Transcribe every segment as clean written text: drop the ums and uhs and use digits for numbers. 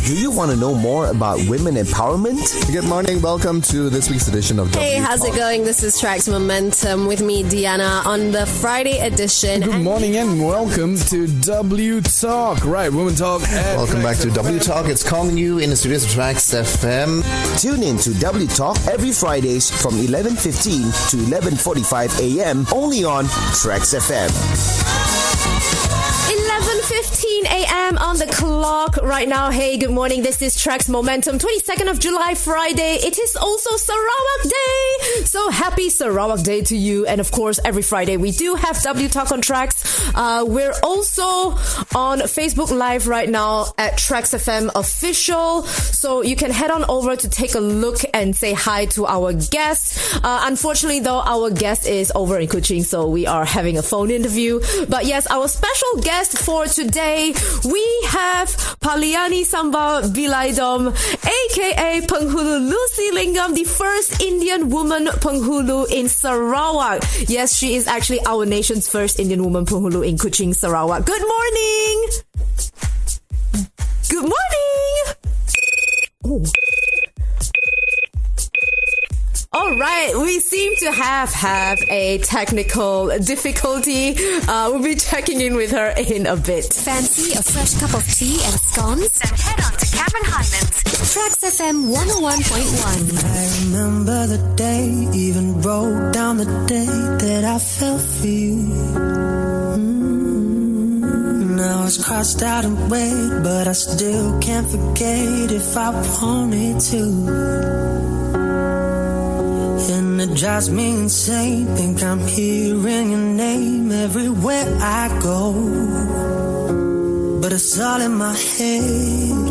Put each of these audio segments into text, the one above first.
Do you want to know more about women empowerment? Good morning. Welcome to this week's edition of Hey, W how's Talk. it going? This is Tracks Momentum with me, Diana, on the Friday edition. Good morning and welcome to W Talk. Right, Women Talk. Welcome back to W Talk. It's calling you in the studios of TRAXXfm. Tune in to W Talk every Fridays from 11:15 to 11:45 a.m. only on TRAXXfm. 11:15 a.m. on the clock right now. Hey, good morning. This is Tracks Momentum, 22nd of July, Friday. It is also Sarawak Day. So happy Sarawak Day to you. And of course, every Friday we do have W Talk on Tracks. We're also on Facebook Live right now at TRAXXfm Official. So you can head on over to take a look and say hi to our guest. Unfortunately, though, our guest is over in Kuching, so we are having a phone interview. But yes, our special guest for today, we have Paliani Samba Bilaidom, aka Penghulu Lucy Lingam, the first Indian woman Penghulu in Sarawak. Yes, she is actually our nation's first Indian woman Penghulu in Kuching, Sarawak. Good morning! Good morning! Oh. All right, we seem to have a technical difficulty. We'll be checking in with her in a bit. Fancy a fresh cup of tea and scones? Then head on to Cameron Highlands. TRAXXfm 101.1. I remember the day, even wrote down the day that I fell for you. Now it's crossed out and red, but I still can't forget if I wanted to. And it drives me insane. Think I'm hearing your name everywhere I go, but it's all in my head.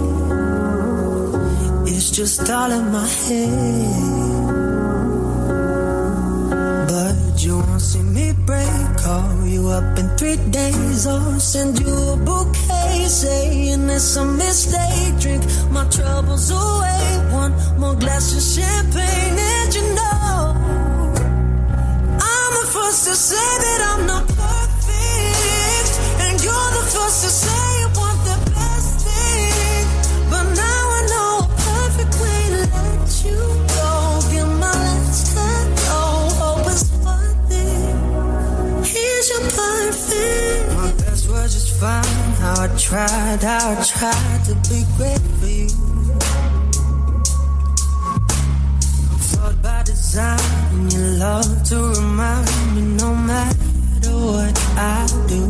It's just all in my head. But you won't see me break. Call you up in 3 days or send you a bouquet saying it's a mistake. Drink my troubles away. One more glass of champagne and you know first to say that I'm not perfect, and you're the first to say you want the best thing. But now I know a perfect way to let you go. Give my last hello, hope it's worth it. Here's your perfect. My best was just fine. How I tried to be great for you. I'm flawed by design, and you love to remind me no matter what I do.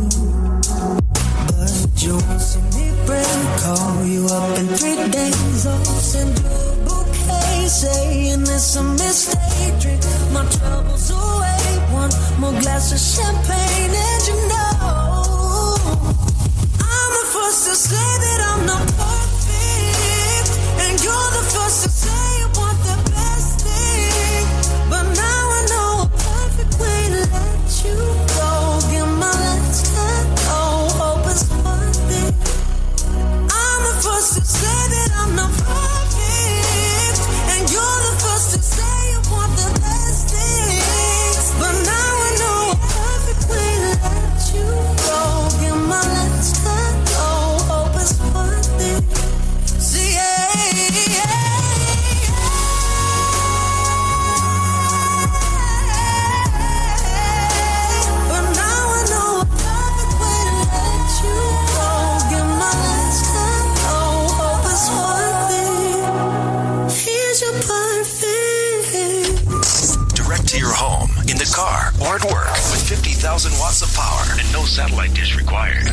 But you won't see me break. Call you up in 3 days or send you a bouquet saying it's a mistake. Drink my troubles away. One more glass of champagne and you know I'm the first to say that I'm not perfect, and you're the first to say you want the best thing. But now I know a perfect way to let you go. Give my last hello, hope it's worth it. I'm the first to say that I'm not perfect, and you're the first to say you want the best things. But now I know a perfect way to let you go. Give my last hello, hope it's worth it. See, to your home, in the car, or at work with 50,000 watts of power and no satellite dish required.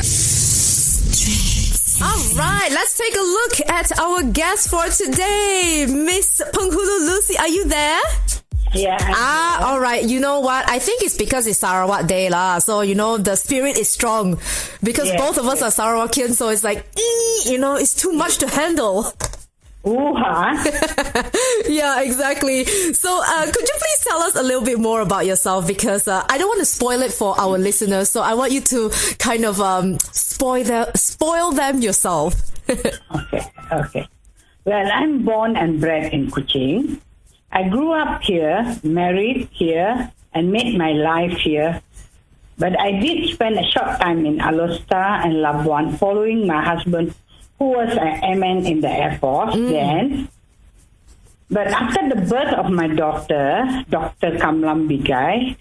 All right, let's take a look at our guest for today, Miss Penghulu Lucy. Are you there? Yeah. All right. You know what? I think it's because it's Sarawak Day lah. So, the spirit is strong. Because both of us are Sarawakian, so it's like, it's too much to handle. Yeah, exactly. So, could you please tell us a little bit more about yourself? Because I don't want to spoil it for our listeners, so I want you to kind of spoil them yourself. Okay. Well, I'm born and bred in Kuching. I grew up here, married here, and made my life here. But I did spend a short time in Alosta and Labuan following my husband who was an airman in the Air Force then. But after the birth of my daughter, Dr. Kamlam Bigai,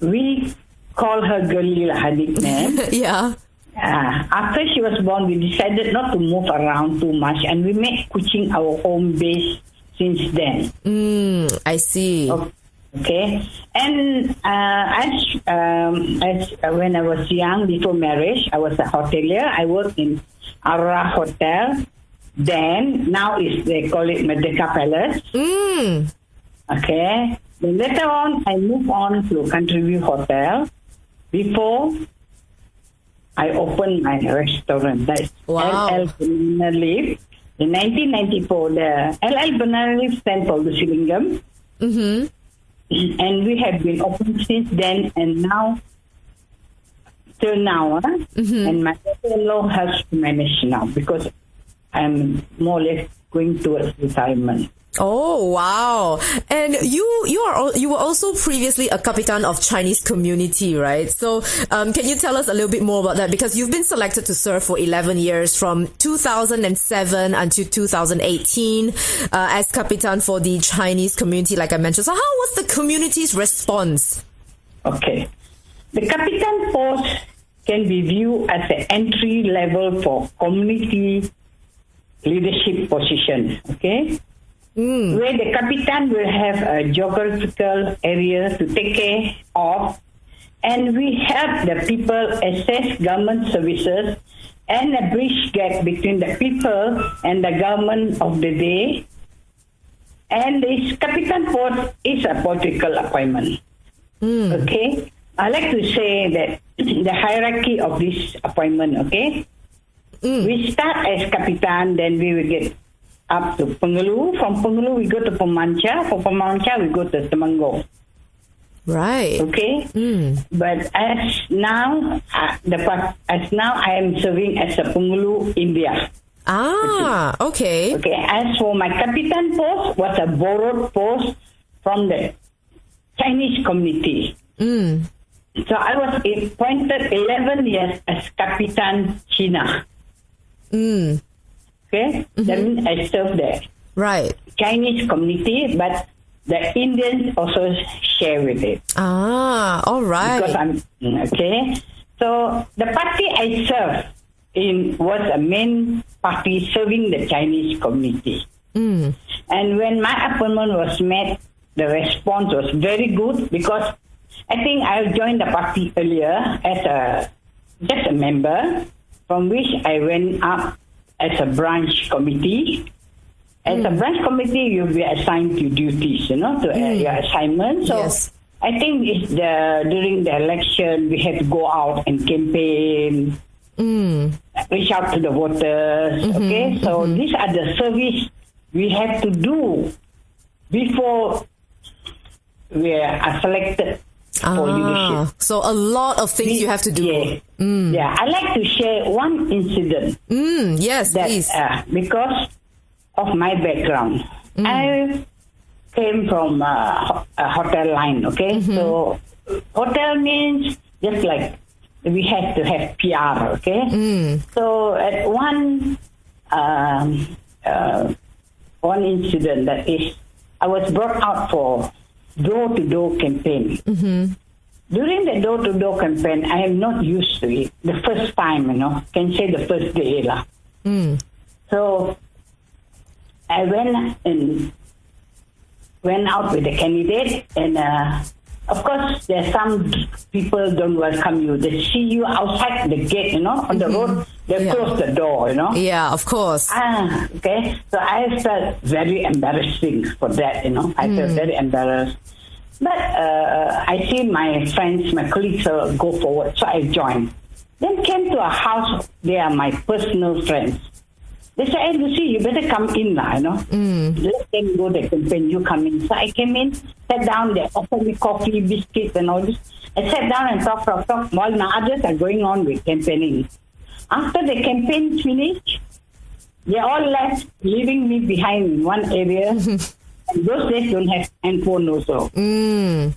we call her Girlie, her nickname. Yeah. After she was born, we decided not to move around too much, and we made Kuching our home base since then. I see. Okay. And as when I was young, before marriage, I was a hotelier. I worked in Ara Hotel. Then, now they call it Merdeka Palace. Okay. Then later on, I moved on to Country View Hotel before I opened my restaurant. That's LL Banana Leaf. In 1994, the LL Banana Leaf stand for the Lingam. And we have been open since then and now, till now. And my daughter-in-law has to manage now because I'm more or less going towards retirement. Oh, wow. And you were also previously a Kapitan of Chinese community, right? So can you tell us a little bit more about that? Because you've been selected to serve for 11 years from 2007 until 2018 as Kapitan for the Chinese community, like I mentioned. So how was the community's response? Okay. The Kapitan post can be viewed as an entry level for community leadership position, okay? Where the Kapitan will have a geographical area to take care of, and we help the people access government services and bridge gap between the people and the government of the day. And this Kapitan post is a political appointment. Okay? I like to say that the hierarchy of this appointment, okay? We start as Kapitan, then we will get up to Penghulu. From Penghulu, we go to Pemanca. From Pemanca, we go to Temanggung. Right. Okay? But as now, I am serving as a Penghulu, India. Okay. Okay. As for my Kapitan post, was a borrowed post from the Chinese community. So I was appointed 11 years as Kapitan China. Okay? That means I served the Chinese community, but the Indians also share with it. All right. Because I'm okay. So the party I served was a main party serving the Chinese community. And when my appointment was made, the response was very good because I think I joined the party earlier as just a member, from which I went up as a branch committee. As a branch committee, you'll be assigned to duties, to your assignment. So I think during the election, we had to go out and campaign, reach out to the voters. Okay, so these are the service we have to do before we are selected for leadership. So a lot of things you have to do. Yeah, I like to share one incident. Yes, please. Because of my background. I came from a hotel line, okay? So hotel means just like we have to have PR, okay? So at one incident, that is, I was brought out for door-to-door campaign. During the door-to-door campaign, I am not used to it. The first time, can say the first day. So I went out with the candidate, and of course, there's some people don't welcome you. They see you outside the gate, on the road. They close the door, Yeah, of course. Okay. So I felt very embarrassing for that, I felt very embarrassed. But I see my friends, my colleagues go forward, so I joined. Then came to a house. They are my personal friends. They said, "Hey, Lucy, you better come in, Let them go the campaign. You come in." So I came in, sat down. They offered me coffee, biscuits, and all this. I sat down and talk while my others are going on with campaigning. After the campaign finished, they all left, leaving me behind in one area. And those days don't have handphone also. Then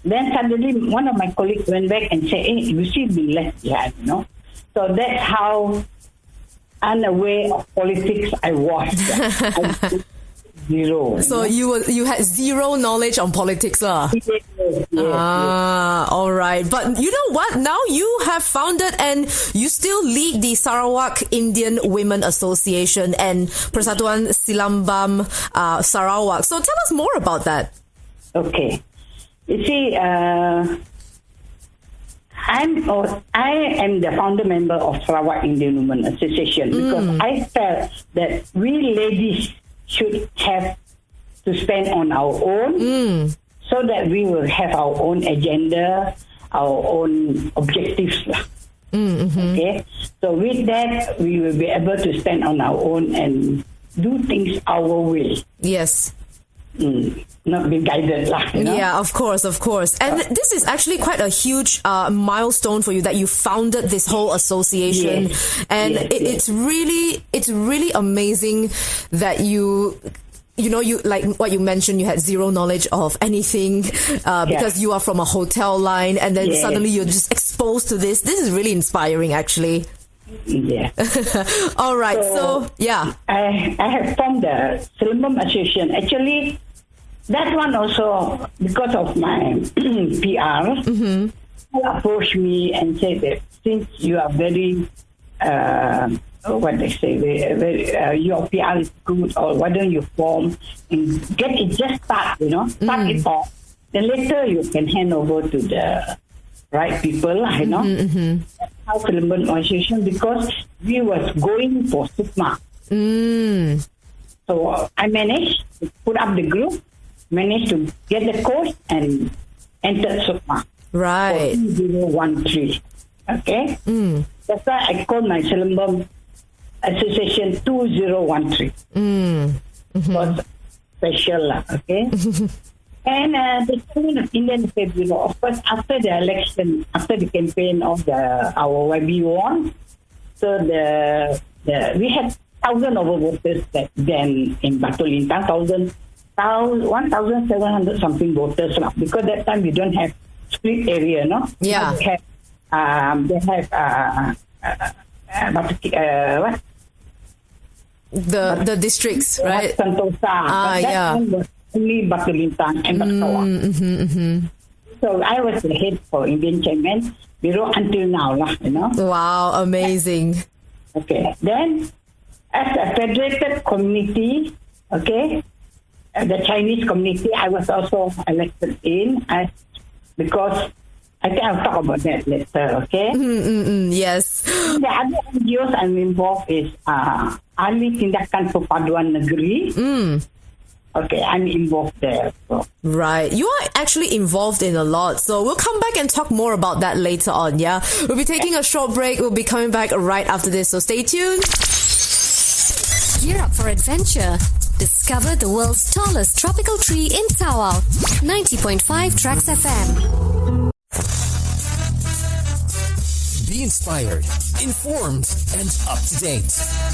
suddenly one of my colleagues went back and said, "Hey, Lucy been left behind, So that's how unaware of politics I was. Zero. So you had zero knowledge on politics, lah. Yes. All right. But you know what? Now you have founded and you still lead the Sarawak Indian Women Association and Persatuan Silambam Sarawak. So tell us more about that. Okay. You see, I am the founder member of Sarawak Indian Women Association because I felt that we ladies should have to stand on our own so that we will have our own agenda, our own objectives. Okay? So with that, we will be able to stand on our own and do things our way. Yes. Not be guided. Yeah, of course. And this is actually quite a huge milestone for you that you founded this whole association. Yes. And Yes. it's really amazing that you like what you mentioned, you had zero knowledge of anything because you are from a hotel line and then suddenly you're just exposed to this. This is really inspiring, actually. Yeah. All right. So yeah. I have formed the Silambam Association. Actually, that one also, because of my PR, people approached me and said that since you are very, your PR is good, or why don't you form and get it, just start, start it off. Then later you can hand over to the right people, That's how Silambam Association, because we was going for SUKMA. So I managed to put up the group, managed to get the course and entered SUKMA. Right. 2013. Okay? That's why I called my Silambam Association 2013. Was special, okay? And the Chairman of Indian Federal, of course, after the election, after the campaign of our YB won, so we had 1,000 over voters back then in Batu Lintang, 1,700 something voters, because that time we don't have split area, no? Yeah. They have what? The districts, right? Sentosa. But that time was only Batu Lintang and Sarawak. So I was the head for Indian Chairman Bureau until now, Wow, amazing. Okay. Then, as a federated community, okay, the Chinese community, I was also elected in because I think I'll talk about that later, okay? Yes. The other NGOs I'm involved is Ahli Tindakan Perpaduan Negeri. Okay, I'm involved there. So. Right. You are actually involved in a lot. So we'll come back and talk more about that later on, yeah? We'll be taking a short break. We'll be coming back right after this. So stay tuned. Gear up for adventure. Discover the world's tallest tropical tree in Sarawak. 90.5 TRAXXfm. Be inspired, informed, and up to date.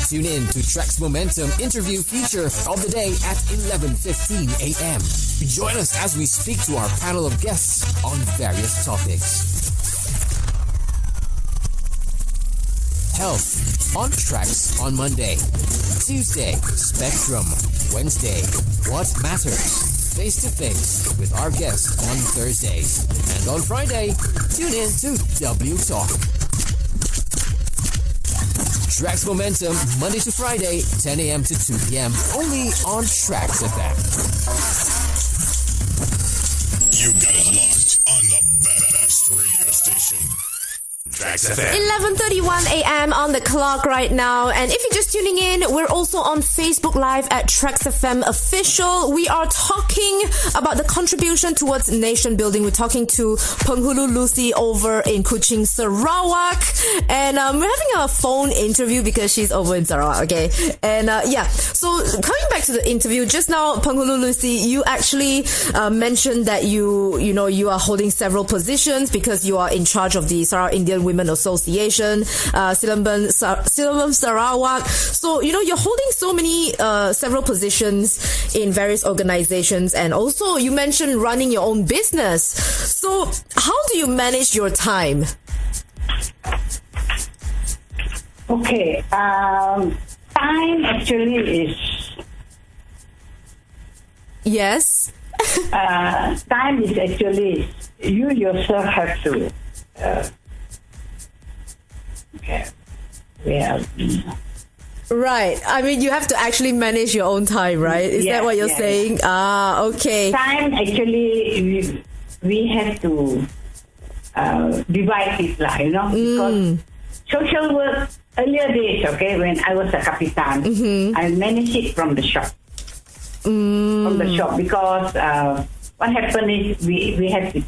Tune in to TRAXX Momentum interview feature of the day at 11:15 a.m. Join us as we speak to our panel of guests on various topics. Health on TRAXX on Monday. Tuesday, Spectrum. Wednesday, What Matters? Face to face with our guests on Thursdays. And on Friday, tune in to W Talk. TRAXX Momentum, Monday to Friday, 10 a.m. to 2 p.m. Only on TRAXXfm. You got it locked on the best radio station. TRAXXfm. 11:31 a.m. on the clock right now. And if you're just tuning in, we're also on Facebook Live at TRAXXfm Official. We are talking about the contribution towards nation building. We're talking to Penghulu Lucy over in Kuching, Sarawak. And we're having a phone interview because she's over in Sarawak, okay? And so coming back to the interview, just now, Penghulu Lucy, you actually mentioned that you are holding several positions because you are in charge of the Sarawak Indian Women Association, Silambam Sarawak. So, you're holding so many, several positions in various organizations, and also you mentioned running your own business. So, how do you manage your time? Okay. Time actually is... Yes. Time is actually... You yourself have to... okay. Yeah. Right. I mean, you have to actually manage your own time, right? Is that what you're saying? Ah, okay. Time actually, we have to divide it, because social work, earlier days, okay, when I was a Kapitan, I managed it from the shop. From the shop, because what happened is we had to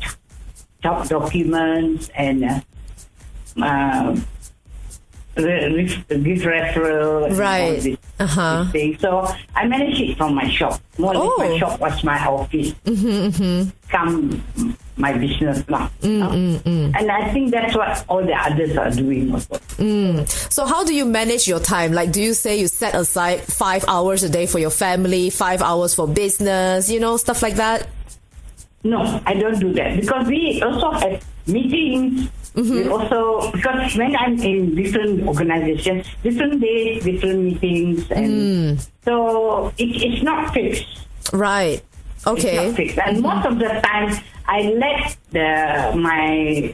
chop documents and give referral, right? And all this thing. So I managed it from my shop. More or less, my shop was my office. Come my business now. And I think that's what all the others are doing also. So how do you manage your time? Like, do you say you set aside 5 hours a day for your family, 5 hours for business, stuff like that? No, I don't do that, because we also have meetings. We also, because when I'm in different organizations, different days, different meetings, and so it's not fixed. Right. Okay. It's not fixed. And most of the time, I let my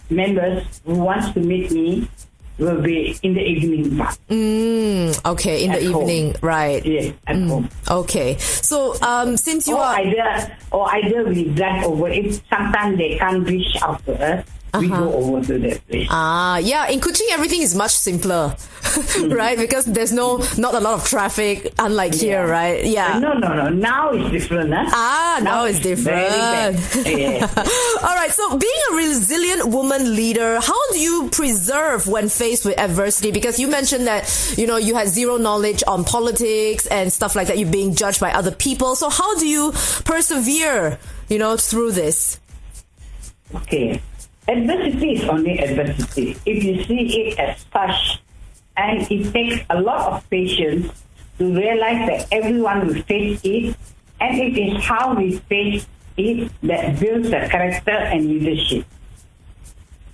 members who wants to meet me will be in the evening part. Okay, in the evening, right? Yes, at home. Okay. So since you are either we drive over. If sometimes they can't reach out to us, we go over to that place. Yeah, in Kuching everything is much simpler, right? Because there's not a lot of traffic, unlike here, right? Yeah. No. Now it's different, huh? Now it's different. All right. So being a resilient woman leader, how do you preserve when faced with adversity? Because you mentioned that, you had zero knowledge on politics and stuff like that. You're being judged by other people. So how do you persevere, through this? Okay. Adversity is only adversity. If you see it as such, and it takes a lot of patience to realize that everyone will face it, and it is how we face it that builds the character and leadership.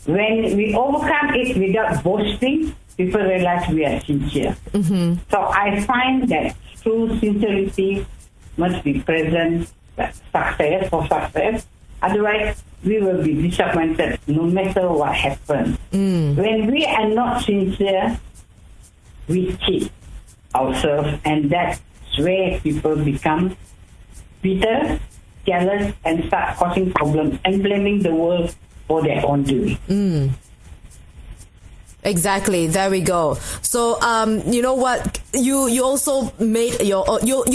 When we overcome it without boasting, people realize we are sincere. So I find that true sincerity must be present for success. Otherwise, we will be disappointed no matter what happens. When we are not sincere, we cheat ourselves, and that's where people become bitter, jealous, and start causing problems and blaming the world for their own doing. Exactly. There we go. So, you know what? You also made you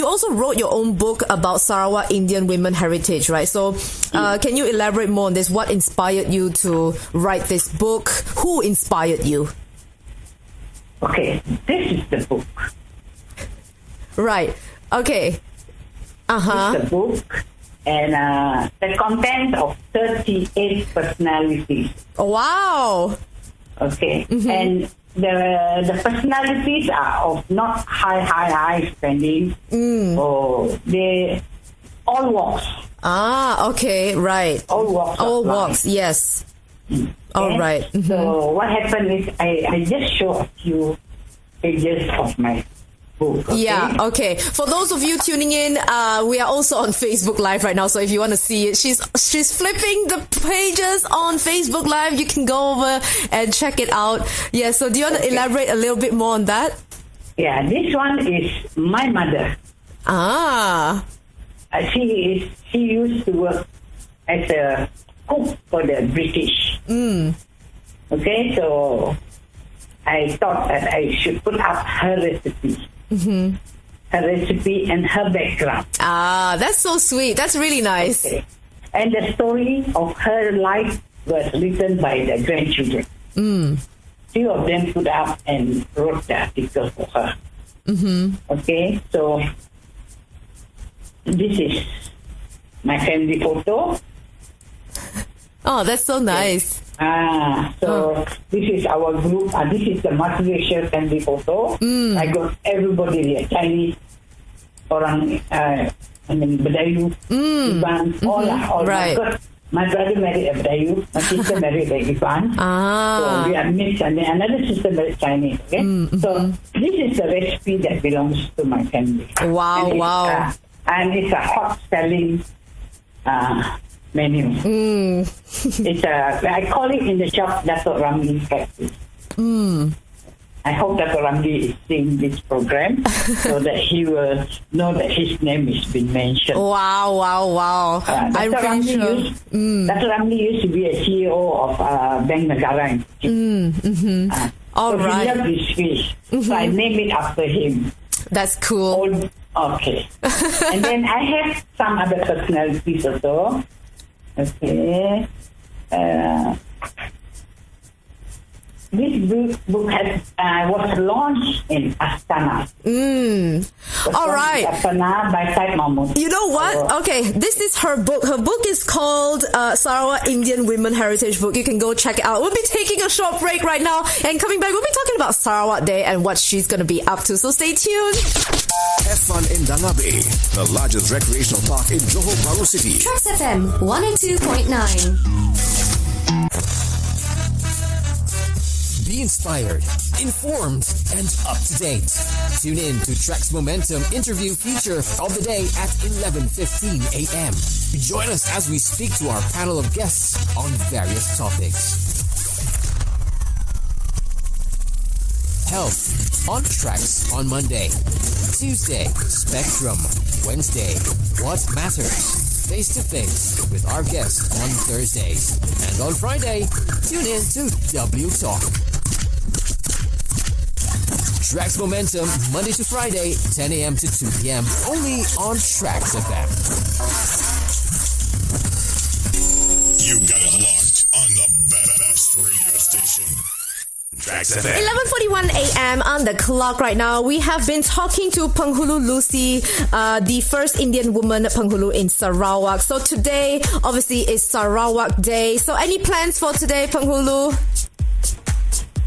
also wrote your own book about Sarawak Indian women heritage, right? So, can you elaborate more on this? What inspired you to write this book? Who inspired you? Okay, this is the book. Right. Okay. This is the book, and the content of 38 personalities. Oh, wow. Okay, and the personalities are of not high spending, or they all walks. Okay, right. All walks. Yes. Okay? All right. So what happened is I just show a few pages of my book. Okay? Yeah, okay. For those of you tuning in, we are also on Facebook Live right now, so if you want to see it, she's flipping the pages on Facebook Live. You can go over and check it out. Yeah, so do you want to elaborate a little bit more on that? Yeah, this one is my mother. She used to work as a cook for the British. Okay, so I thought that I should put up her recipe. Her recipe and her background. That's so sweet. That's really nice. Okay. And the story of her life was written by the grandchildren. Few of them put up and wrote the article for her. Okay, so this is my family photo. Oh, that's so nice. So this is our group. This is the multiracial family photo. I got everybody there, Chinese, orang, Badayu, Iban, all. Right. I got My brother married a Dayu, my sister married a Ivan. So we are mixed, and then another sister married Chinese. Okay, so this is the recipe that belongs to my family. Wow, and it's a hot selling menu. It's I call it in the shop Dato' Ramli Practice. I hope Dato' Ramli is seeing this program so that he will know that his name has been mentioned. Wow. Dato' Ramli used to be a CEO of Bank Negara. All so right. he loved this fish. So I named it after him. That's cool. Okay. And then I have some other personalities also. Okay. This book was launched in Astana. All right. Astana by Syed Mahmud. You know what? Okay, this is her book. Her book is called Sarawak Indian Women Heritage Book. You can go check it out. We'll be taking a short break right now, and coming back, we'll be talking about Sarawak Day and what she's going to be up to. So stay tuned. Have fun in Dangabe, the largest recreational park in Johor Bahru City. TRAXXfm 102.9. Be inspired, informed, and up to date. Tune in to Trax Momentum interview feature of the day at 11:15 a.m. Join us as we speak to our panel of guests on various topics. Health on Trax on Monday. Tuesday, Spectrum. Wednesday, What Matters. Face to face with our guests on Thursdays. And on Friday, tune in to W Talk. Trax Momentum, Monday to Friday, 10 a.m. to 2 p.m. only on TRAXXfm. You got it locked on the best radio station. TRAXXfm. 11:41 a.m. on the clock right now. We have been talking to Penghulu Lucy, the first Indian woman Penghulu in Sarawak. So today, obviously, is Sarawak Day. So any plans for today, Penghulu?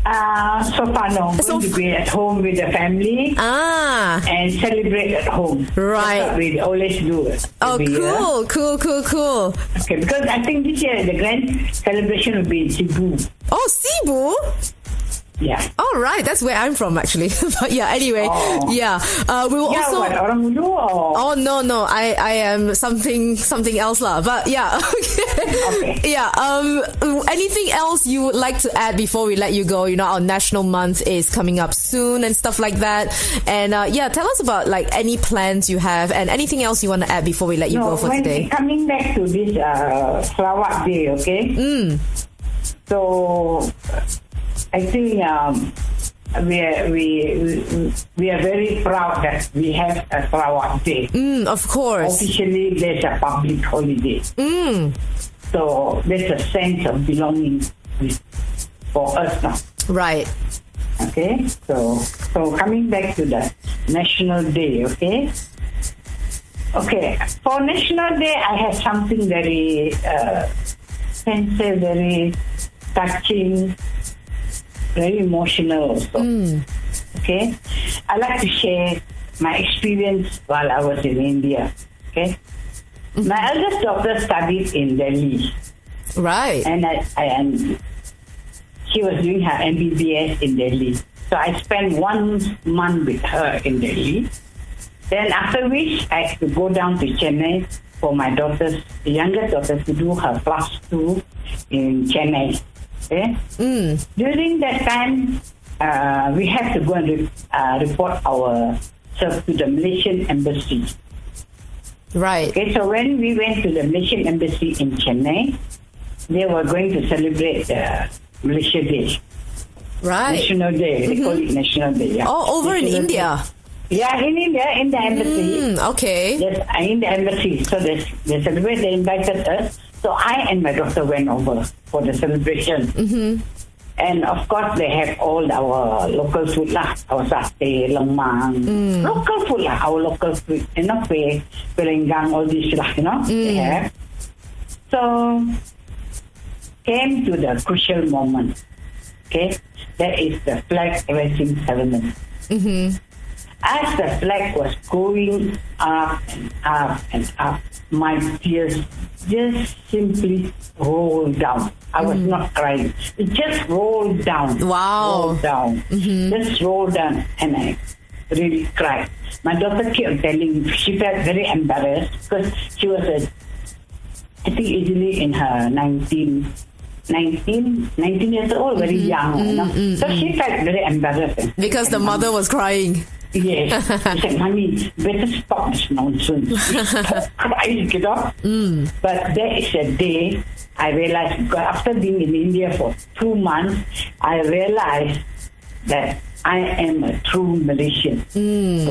So far, no. I'm going to be at home with the family and celebrate at home. Right. That's what we always do. Oh, cool. Okay, because I think this year the grand celebration will be in Cebu. Oh, Cebu? Yeah. All right, that's where I'm from actually. But yeah, anyway, we will also. What, orang Ulu or? Oh no, I am something else lah. But yeah, Okay. Yeah. Anything else you would like to add before we let you go? You know, our National Month is coming up soon and stuff like that. And tell us about like any plans you have and anything else you want to add before we let you go for today. Coming back to this Sarawak Day, okay? So I think we are very proud that we have a Sarawak Day. Of course. Officially, there's a public holiday. So there's a sense of belonging for us now. Right. Okay. So coming back to the National Day. Okay. Okay. For National Day, I have something very very touching. Very emotional also. Okay. I like to share my experience while I was in India. Okay. My eldest daughter studied in Delhi. Right. And she was doing her MBBS in Delhi. So I spent 1 month with her in Delhi. Then after which I had to go down to Chennai for my younger daughter to do her +2 in Chennai. Okay? During that time, we had to go and report ourselves to the Malaysian embassy. Right. Okay, so when we went to the Malaysian embassy in Chennai, they were going to celebrate Malaysia Day. Right. National Day. They call it National Day. Yeah. Oh, over National in India. Day. Yeah, in India, in the embassy. Okay. Yes, in the embassy. So they celebrate. They invited us. So I and my daughter went over for the celebration. And of course, they have all our local food lah. Our satay, lemang. Local food lah. Our local food. You know, Lingam, all this lah, you know. They have. So, came to the crucial moment. Okay. That is the flag raising ceremony. As the flag was going up and up and up, my tears just simply rolled down. I was not crying. It just rolled down. Wow. Rolled down. Just rolled down. And I really cried. My daughter kept telling me, she felt very embarrassed because she was, I think, easily in her 19 years old, very young. You know? So she felt very embarrassed. Because the mother was crying. Yes. She said, Mommy, better stop this nonsense. Stop crying, you know. But there is a day I realized, because after being in India for 2 months, I realized that I am a true Malaysian.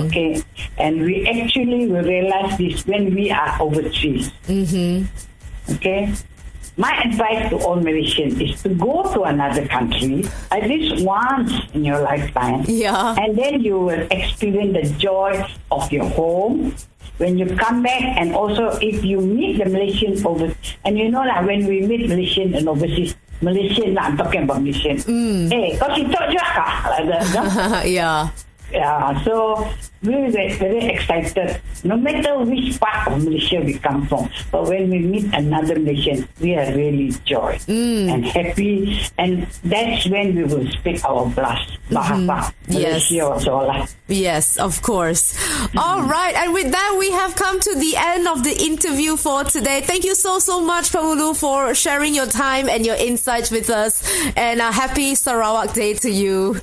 Okay? And we realize this when we are overseas. Okay? My advice to all Malaysians is to go to another country at least once in your lifetime. Yeah. And then you will experience the joy of your home. When you come back, and also if you meet the Malaysians overseas, and you know that when we meet Malaysians and overseas, I'm talking about Malaysian. Hey, kau situ je kah? Like that, no? Yeah. Yeah, so we were very excited, no matter which part of Malaysia we come from. But when we meet another Malaysian, we are really joy and happy. And that's when we will speak our bahasa. Yes. Malaysia also lah. Yes, of course. All right. And with that, we have come to the end of the interview for today. Thank you so much, Penghulu, for sharing your time and your insights with us. And a happy Sarawak Day to you.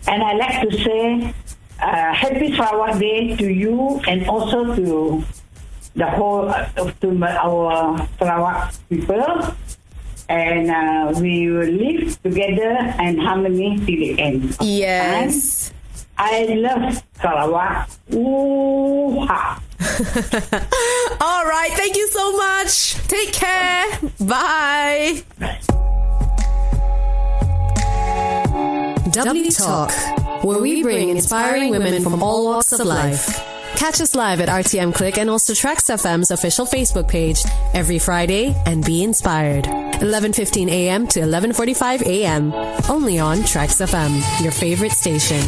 And I like to say happy Sarawak Day to you and also to the whole, to our Sarawak people. And we will live together in harmony till the end. Yes. And I love Sarawak. Ooh-ha. All right. Thank you so much. Take care. Bye. W Talk, where we bring inspiring women from all walks of life. Catch us live at RTM Click and also TRAXXfm's official Facebook page every Friday and be inspired. 11:15 a.m. to 11:45 a.m. Only on TRAXXfm, your favorite station.